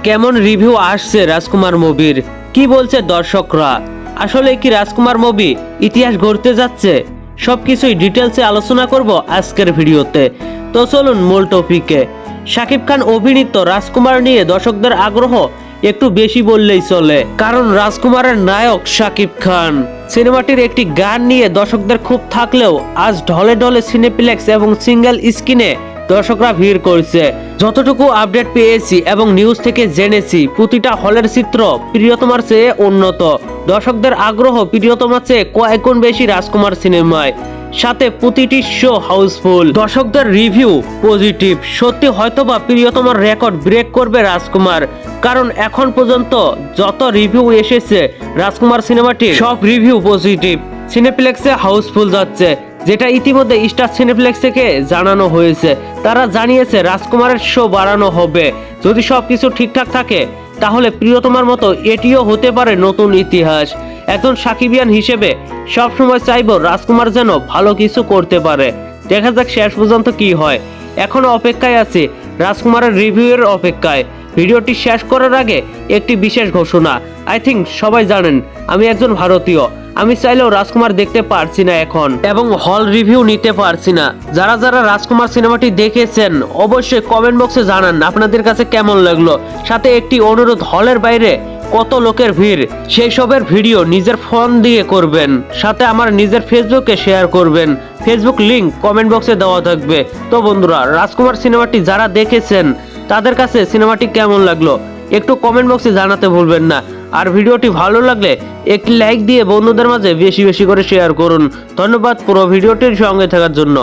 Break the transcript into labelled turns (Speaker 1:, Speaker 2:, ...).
Speaker 1: কেমন রিভিউ আসছে রাজকুমার মুভির, কি বলছে দর্শকরা, আসলে কি রাজকুমার মুভি ইতিহাস গড়তে যাচ্ছে, সবকিছুই ডিটেলসে আলোচনা করব আজকের ভিডিওতে। তো চলুন মূল টপিকে। শাকিব খান অভিনীত রাজকুমার নিয়ে দর্শকদের আগ্রহ একটু বেশি বললেই চলে, কারণ রাজকুমারের নায়ক শাকিব খান। সিনেমাটির একটি গান নিয়ে দর্শকদের খুব থাকলেও আজ ঢলে ঢলে সিনেপ্লেক্স এবং সিঙ্গেল স্ক্রিনে দর্শকরা ভিড় করছে। যতটুকু আপডেট পেয়েছি এবং নিউজ থেকে জেনেছি, প্রতিটা হলের চিত্র প্রিয়তমার চেয়ে উন্নত। দর্শকদের আগ্রহ প্রিয়তমার চেয়ে কয়েক গুণ বেশি রাজকুমার সিনেমায়, সাথে প্রতিটি শো হাউসফুল। দর্শকদের রিভিউ পজিটিভ। সত্যি হয়তোবা প্রিয়তমার রেকর্ড ব্রেক করবে রাজকুমার, কারণ এখন পর্যন্ত যত রিভিউ এসেছে রাজকুমার সিনেমাটির সব রিভিউ পজিটিভ। সিনেপ্লেক্সে হাউসফুল যাচ্ছে, যেটা ইতিমধ্যে স্টার সিনেপ্লেক্স থেকে জানানো হয়েছে। তারা জানিয়েছে রাজকুমারের শো বাড়ানো হবে। যদি সবকিছু ঠিকঠাক থাকে তাহলে প্রিয়তমার মতো এটিও হতে পারে নতুন ইতিহাস। একজন সাকিবিয়ান হিসেবে সবসময় চাইবো রাজকুমার যেন ভালো কিছু করতে পারে। দেখা যাক শেষ পর্যন্ত কি হয়। এখনো অপেক্ষায় আছি, রাজকুমারের রিভিউয়ের অপেক্ষায়। ভিডিওটি শেষ করার আগে একটি বিশেষ ঘোষণা। আই থিঙ্ক সবাই জানেন আমি একজন ভারতীয়। আমি চাইলেও রাজকুমার দেখতে পারছি না এখন, এবং হল রিভিউ নিতে পারছি না। যারা যারা রাজকুমার সিনেমাটি দেখেছেন অবশ্যই কমেন্ট বক্সে জানান আপনাদের কাছে কেমন লাগলো। সাথে একটি অনুরোধ, হলের বাইরে কত লোকের ভিড়, সেই সবের ভিডিও নিজের ফোন দিয়ে করবেন, সাথে আমার নিজের ফেসবুকে শেয়ার করবেন। ফেসবুক লিংক কমেন্ট বক্সে দেওয়া থাকবে। তো বন্ধুরা, রাজকুমার সিনেমাটি যারা দেখেছেন তাদের কাছে সিনেমাটি কেমন লাগলো একটু কমেন্ট বক্সে জানাতে ভুলবেন না। আর ভিডিওটি ভালো লাগলে একটি লাইক দিয়ে বন্ধুদের মাঝে বেশি বেশি করে শেয়ার করুন। ধন্যবাদ পুরো ভিডিওটির সঙ্গে থাকার জন্য।